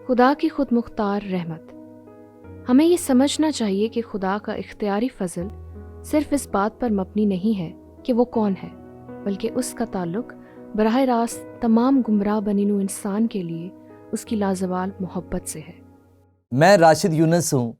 خدا کی خود مختار رحمت۔ ہمیں یہ سمجھنا چاہیے کہ خدا کا اختیاری فضل صرف اس بات پر مبنی نہیں ہے کہ وہ کون ہے، بلکہ اس کا تعلق براہ راست تمام گمراہ بنی نوع انسان کے لیے اس کی لازوال محبت سے ہے۔ میں راشد یونس ہوں۔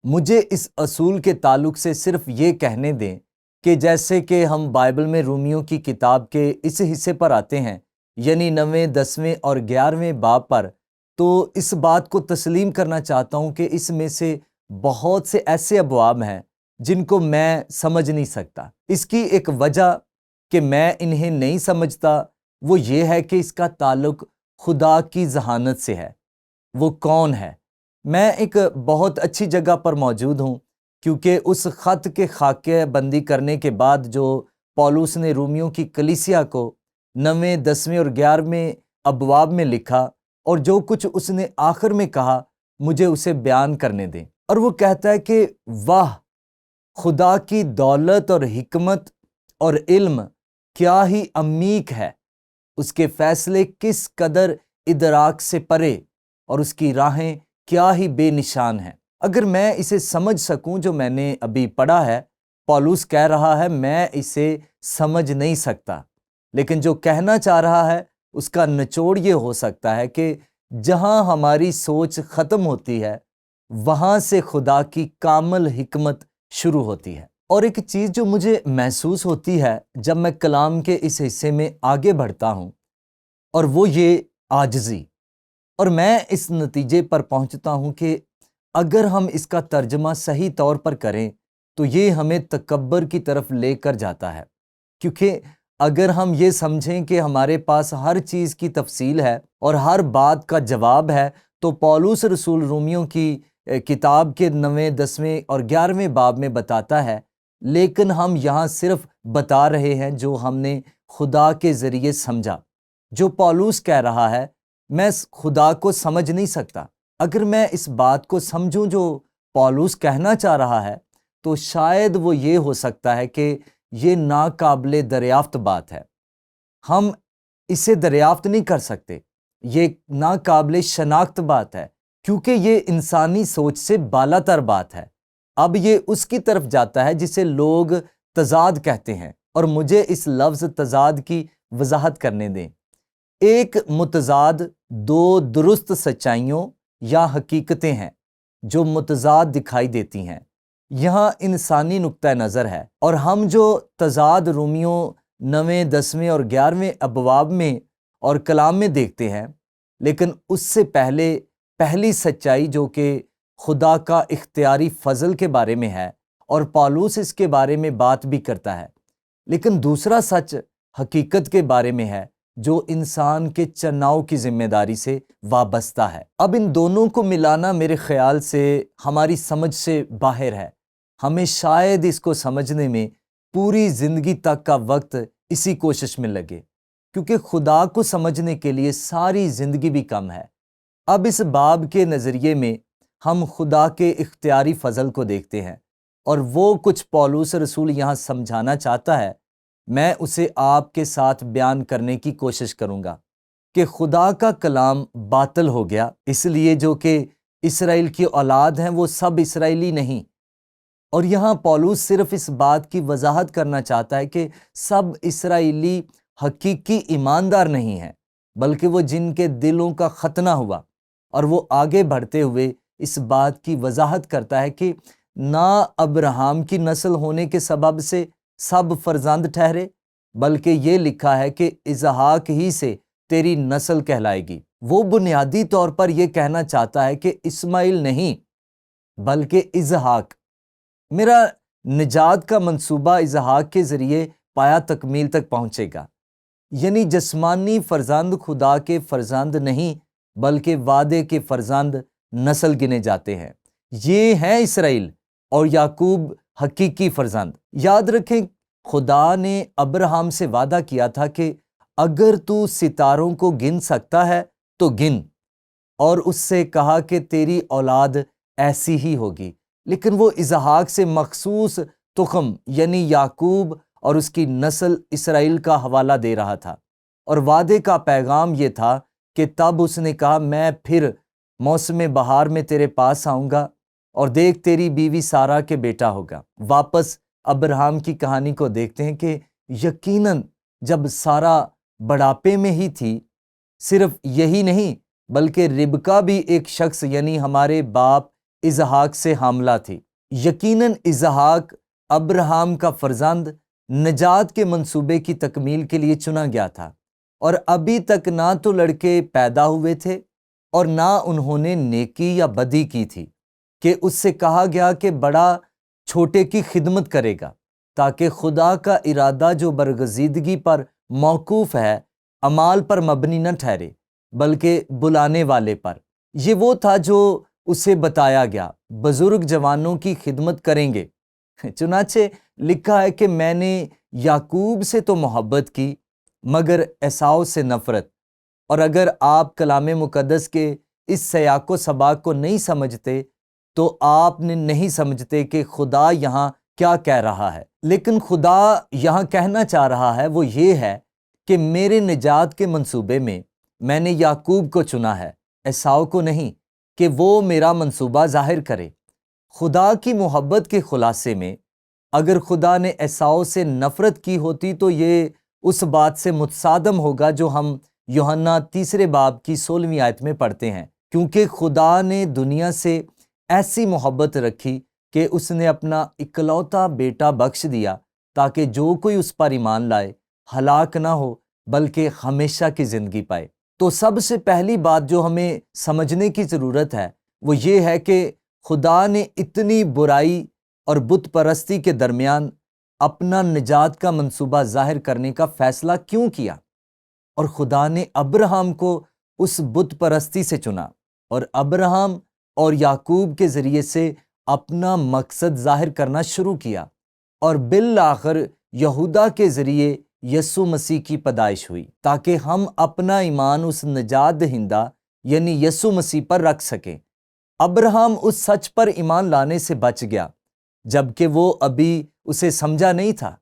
مجھے اس اصول کے تعلق سے صرف یہ کہنے دیں کہ جیسے کہ ہم بائبل میں رومیوں کی کتاب کے اس حصے پر آتے ہیں، یعنی 9، 10 اور 11 باب پر، تو اس بات کو تسلیم کرنا چاہتا ہوں کہ اس میں سے بہت سے ایسے ابواب ہیں جن کو میں سمجھ نہیں سکتا۔ اس کی ایک وجہ کہ میں انہیں نہیں سمجھتا وہ یہ ہے کہ اس کا تعلق خدا کی ذہانت سے ہے، وہ کون ہے۔ میں ایک بہت اچھی جگہ پر موجود ہوں، کیونکہ اس خط کے خاکہ بندی کرنے کے بعد جو پولس نے رومیوں کی کلیسیا کو 9، 10 اور 11 ابواب میں لکھا، اور جو کچھ اس نے آخر میں کہا مجھے اسے بیان کرنے دیں۔ اور وہ کہتا ہے کہ واہ، خدا کی دولت اور حکمت اور علم کیا ہی عمیق ہے، اس کے فیصلے کس قدر ادراک سے پرے، اور اس کی راہیں کیا ہی بے نشان ہیں۔ اگر میں اسے سمجھ سکوں جو میں نے ابھی پڑھا ہے، پولس کہہ رہا ہے میں اسے سمجھ نہیں سکتا، لیکن جو کہنا چاہ رہا ہے اس کا نچوڑ یہ ہو سکتا ہے کہ جہاں ہماری سوچ ختم ہوتی ہے وہاں سے خدا کی کامل حکمت شروع ہوتی ہے۔ اور ایک چیز جو مجھے محسوس ہوتی ہے جب میں کلام کے اس حصے میں آگے بڑھتا ہوں، اور وہ یہ عاجزی، اور میں اس نتیجے پر پہنچتا ہوں کہ اگر ہم اس کا ترجمہ صحیح طور پر کریں تو یہ ہمیں تکبر کی طرف لے کر جاتا ہے، کیونکہ اگر ہم یہ سمجھیں کہ ہمارے پاس ہر چیز کی تفصیل ہے اور ہر بات کا جواب ہے، تو پولس رسول رومیوں کی کتاب کے 9، 10 اور 11 باب میں بتاتا ہے، لیکن ہم یہاں صرف بتا رہے ہیں جو ہم نے خدا کے ذریعے سمجھا۔ جو پولس کہہ رہا ہے میں خدا کو سمجھ نہیں سکتا۔ اگر میں اس بات کو سمجھوں جو پولس کہنا چاہ رہا ہے تو شاید وہ یہ ہو سکتا ہے کہ یہ ناقابل دریافت بات ہے، ہم اسے دریافت نہیں کر سکتے، یہ ناقابل شناخت بات ہے، کیونکہ یہ انسانی سوچ سے بالا تر بات ہے۔ اب یہ اس کی طرف جاتا ہے جسے لوگ تضاد کہتے ہیں، اور مجھے اس لفظ تضاد کی وضاحت کرنے دیں۔ ایک متضاد دو درست سچائیوں یا حقیقتیں ہیں جو متضاد دکھائی دیتی ہیں، یہاں انسانی نقطہ نظر ہے، اور ہم جو تضاد رومیوں 9، 10 اور 11 ابواب میں اور کلام میں دیکھتے ہیں، لیکن اس سے پہلی سچائی جو کہ خدا کا اختیاری فضل کے بارے میں ہے، اور پولس اس کے بارے میں بات بھی کرتا ہے، لیکن دوسرا سچ حقیقت کے بارے میں ہے جو انسان کے چناؤ کی ذمہ داری سے وابستہ ہے۔ اب ان دونوں کو ملانا میرے خیال سے ہماری سمجھ سے باہر ہے، ہمیں شاید اس کو سمجھنے میں پوری زندگی تک کا وقت اسی کوشش میں لگے، کیونکہ خدا کو سمجھنے کے لیے ساری زندگی بھی کم ہے۔ اب اس باب کے نظریے میں ہم خدا کے اختیاری فضل کو دیکھتے ہیں، اور وہ کچھ پولس رسول یہاں سمجھانا چاہتا ہے، میں اسے آپ کے ساتھ بیان کرنے کی کوشش کروں گا کہ خدا کا کلام باطل ہو گیا، اس لیے جو کہ اسرائیل کی اولاد ہیں وہ سب اسرائیلی نہیں۔ اور یہاں پولس صرف اس بات کی وضاحت کرنا چاہتا ہے کہ سب اسرائیلی حقیقی ایماندار نہیں ہیں، بلکہ وہ جن کے دلوں کا ختنہ ہوا، اور وہ آگے بڑھتے ہوئے اس بات کی وضاحت کرتا ہے کہ نہ ابراہیم کی نسل ہونے کے سبب سے سب فرزند ٹھہرے، بلکہ یہ لکھا ہے کہ اسحاق ہی سے تیری نسل کہلائے گی۔ وہ بنیادی طور پر یہ کہنا چاہتا ہے کہ اسماعیل نہیں بلکہ اسحاق، میرا نجات کا منصوبہ اسحاق کے ذریعے پایا تکمیل تک پہنچے گا، یعنی جسمانی فرزند خدا کے فرزند نہیں بلکہ وعدے کے فرزند نسل گنے جاتے ہیں، یہ ہیں اسرائیل اور یعقوب حقیقی فرزند۔ یاد رکھیں خدا نے ابراہیم سے وعدہ کیا تھا کہ اگر تو ستاروں کو گن سکتا ہے تو گن، اور اس سے کہا کہ تیری اولاد ایسی ہی ہوگی، لیکن وہ اسحاق سے مخصوص تخم یعنی یعقوب اور اس کی نسل اسرائیل کا حوالہ دے رہا تھا، اور وعدے کا پیغام یہ تھا کہ تب اس نے کہا میں پھر موسم بہار میں تیرے پاس آؤں گا اور دیکھ تیری بیوی سارا کے بیٹا ہوگا۔ واپس ابراہم کی کہانی کو دیکھتے ہیں کہ یقیناً جب سارا بڑھاپے میں ہی تھی، صرف یہی نہیں بلکہ ربکا بھی ایک شخص یعنی ہمارے باپ اسحاق سے حاملہ تھی۔ یقیناً اسحاق ابراہم کا فرزند نجات کے منصوبے کی تکمیل کے لیے چنا گیا تھا، اور ابھی تک نہ تو لڑکے پیدا ہوئے تھے اور نہ انہوں نے نیکی یا بدی کی تھی کہ اس سے کہا گیا کہ بڑا چھوٹے کی خدمت کرے گا، تاکہ خدا کا ارادہ جو برگزیدگی پر موقوف ہے اعمال پر مبنی نہ ٹھہرے بلکہ بلانے والے پر۔ یہ وہ تھا جو اسے بتایا گیا، بزرگ جوانوں کی خدمت کریں گے۔ چنانچہ لکھا ہے کہ میں نے یعقوب سے تو محبت کی مگر عیساؤ سے نفرت۔ اور اگر آپ کلام مقدس کے اس سیاق و سباق کو نہیں سمجھتے تو آپ نے نہیں سمجھتے کہ خدا یہاں کیا کہہ رہا ہے۔ لیکن خدا یہاں کہنا چاہ رہا ہے وہ یہ ہے کہ میرے نجات کے منصوبے میں نے یعقوب کو چنا ہے، عیساؤ کو نہیں، کہ وہ میرا منصوبہ ظاہر کرے۔ خدا کی محبت کے خلاصے میں اگر خدا نے عیساؤ سے نفرت کی ہوتی تو یہ اس بات سے متصادم ہوگا جو ہم یوحنا 3 باب کی 16ویں آیت میں پڑھتے ہیں، کیونکہ خدا نے دنیا سے ایسی محبت رکھی کہ اس نے اپنا اکلوتا بیٹا بخش دیا تاکہ جو کوئی اس پر ایمان لائے ہلاک نہ ہو بلکہ ہمیشہ کی زندگی پائے۔ تو سب سے پہلی بات جو ہمیں سمجھنے کی ضرورت ہے وہ یہ ہے کہ خدا نے اتنی برائی اور بت پرستی کے درمیان اپنا نجات کا منصوبہ ظاہر کرنے کا فیصلہ کیوں کیا، اور خدا نے ابراہم کو اس بت پرستی سے چنا اور ابراہم اور یعقوب کے ذریعے سے اپنا مقصد ظاہر کرنا شروع کیا، اور بالآخر یہودا کے ذریعے یسوع مسیح کی پیدائش ہوئی تاکہ ہم اپنا ایمان اس نجات دہندہ یعنی یسوع مسیح پر رکھ سکیں۔ ابراہم اس سچ پر ایمان لانے سے بچ گیا جبکہ وہ ابھی اسے سمجھا نہیں تھا۔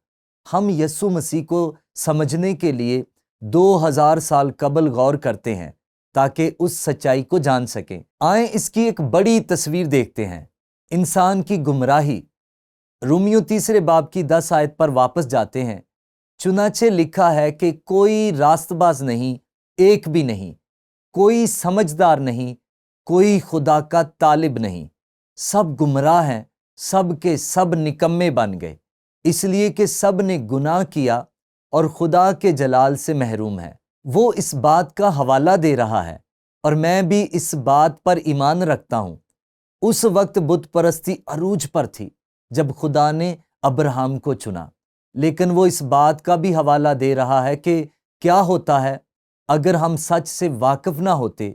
ہم یسوع مسیح کو سمجھنے کے لیے 2000 سال قبل غور کرتے ہیں تاکہ اس سچائی کو جان سکیں۔ آئیں اس کی ایک بڑی تصویر دیکھتے ہیں، انسان کی گمراہی۔ رومیو 3 باب کی 10 آیت پر واپس جاتے ہیں۔ چنانچہ لکھا ہے کہ کوئی راست باز نہیں، ایک بھی نہیں، کوئی سمجھدار نہیں، کوئی خدا کا طالب نہیں، سب گمراہ ہیں، سب کے سب نکمے بن گئے، اس لیے کہ سب نے گناہ کیا اور خدا کے جلال سے محروم ہے۔ وہ اس بات کا حوالہ دے رہا ہے اور میں بھی اس بات پر ایمان رکھتا ہوں۔ اس وقت بت پرستی عروج پر تھی جب خدا نے ابراہم کو چنا، لیکن وہ اس بات کا بھی حوالہ دے رہا ہے کہ کیا ہوتا ہے اگر ہم سچ سے واقف نہ ہوتے،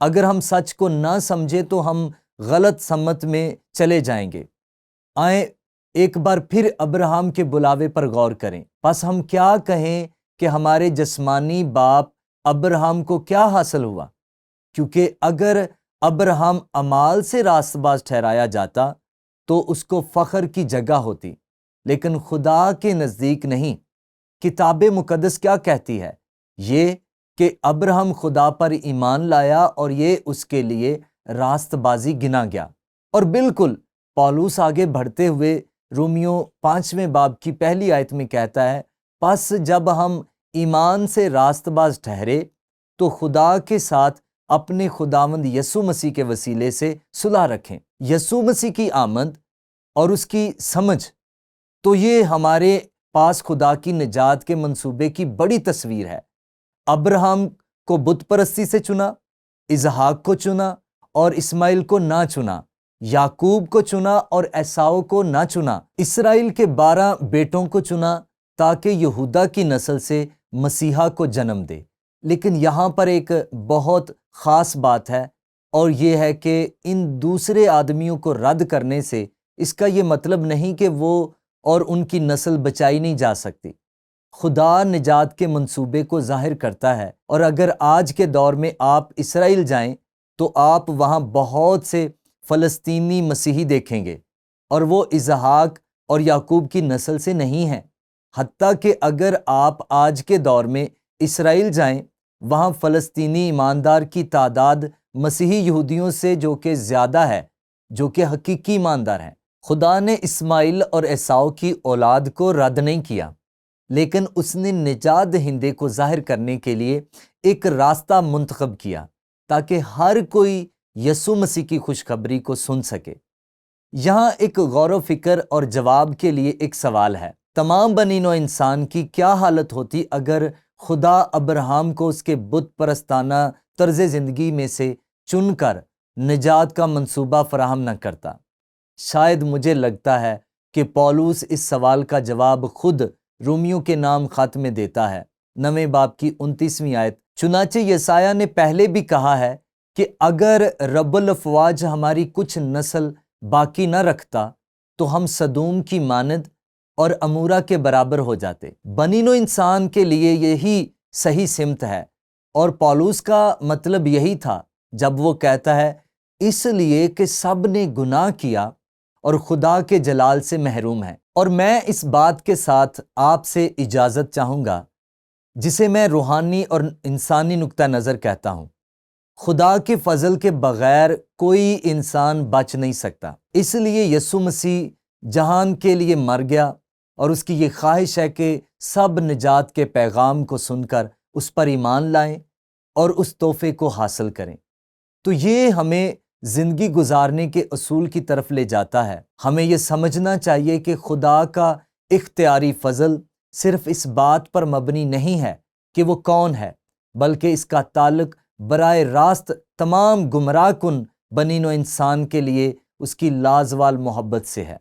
اگر ہم سچ کو نہ سمجھے تو ہم غلط سمت میں چلے جائیں گے۔ آئیں ایک بار پھر ابراہم کے بلاوے پر غور کریں۔ پس ہم کیا کہیں کہ ہمارے جسمانی باپ ابراہم کو کیا حاصل ہوا؟ کیونکہ اگر ابراہم اعمال سے راست باز ٹھہرایا جاتا تو اس کو فخر کی جگہ ہوتی، لیکن خدا کے نزدیک نہیں۔ کتاب مقدس کیا کہتی ہے؟ یہ کہ ابراہم خدا پر ایمان لایا اور یہ اس کے لیے راست بازی گنا گیا۔ اور بالکل پولس آگے بڑھتے ہوئے رومیو 5 باب کی 1 آیت میں کہتا ہے، پس جب ہم ایمان سے راست باز ٹھہرے تو خدا کے ساتھ اپنے خداوند یسوع مسیح کے وسیلے سے صلح رکھیں۔ یسوع مسیح کی آمد اور اس کی سمجھ، تو یہ ہمارے پاس خدا کی نجات کے منصوبے کی بڑی تصویر ہے۔ ابراہم کو بت پرستی سے چنا، اسحاق کو چنا اور اسماعیل کو نہ چنا، یعقوب کو چنا اور عیساؤ کو نہ چنا، اسرائیل کے 12 بیٹوں کو چنا تاکہ یہودا کی نسل سے مسیحا کو جنم دے۔ لیکن یہاں پر ایک بہت خاص بات ہے، اور یہ ہے کہ ان دوسرے آدمیوں کو رد کرنے سے اس کا یہ مطلب نہیں کہ وہ اور ان کی نسل بچائی نہیں جا سکتی۔ خدا نجات کے منصوبے کو ظاہر کرتا ہے، اور اگر آج کے دور میں آپ اسرائیل جائیں تو آپ وہاں بہت سے فلسطینی مسیحی دیکھیں گے، اور وہ اسحاق اور یعقوب کی نسل سے نہیں ہیں۔ حتیٰ کہ اگر آپ آج کے دور میں اسرائیل جائیں، وہاں فلسطینی ایماندار کی تعداد مسیحی یہودیوں سے جو کہ زیادہ ہے، جو کہ حقیقی ایماندار ہیں۔ خدا نے اسماعیل اور عیساؤ کی اولاد کو رد نہیں کیا، لیکن اس نے نجات دہندے کو ظاہر کرنے کے لیے ایک راستہ منتخب کیا تاکہ ہر کوئی یسوع مسیح کی خوشخبری کو سن سکے۔ یہاں ایک غور و فکر اور جواب کے لیے ایک سوال ہے، تمام بنی نوع انسان کی کیا حالت ہوتی اگر خدا ابراہیم کو اس کے بت پرستانہ طرز زندگی میں سے چن کر نجات کا منصوبہ فراہم نہ کرتا؟ شاید مجھے لگتا ہے کہ پولس اس سوال کا جواب خود رومیوں کے نام خط میں دیتا ہے، 9 باب کی 29ویں آیت۔ چنانچہ یسایہ نے پہلے بھی کہا ہے کہ اگر رب الافواج ہماری کچھ نسل باقی نہ رکھتا تو ہم سدوم کی مانند اور امورا کے برابر ہو جاتے۔ بنی نوع انسان کے لیے یہی صحیح سمت ہے، اور پولس کا مطلب یہی تھا جب وہ کہتا ہے اس لیے کہ سب نے گناہ کیا اور خدا کے جلال سے محروم ہیں۔ اور میں اس بات کے ساتھ آپ سے اجازت چاہوں گا، جسے میں روحانی اور انسانی نقطہ نظر کہتا ہوں، خدا کے فضل کے بغیر کوئی انسان بچ نہیں سکتا۔ اس لیے یسوع مسیح جہان کے لیے مر گیا، اور اس کی یہ خواہش ہے کہ سب نجات کے پیغام کو سن کر اس پر ایمان لائیں اور اس تحفے کو حاصل کریں۔ تو یہ ہمیں زندگی گزارنے کے اصول کی طرف لے جاتا ہے۔ ہمیں یہ سمجھنا چاہیے کہ خدا کا اختیاری فضل صرف اس بات پر مبنی نہیں ہے کہ وہ کون ہے، بلکہ اس کا تعلق براہ راست تمام گمراہ کن بنی نوع انسان کے لیے اس کی لازوال محبت سے ہے۔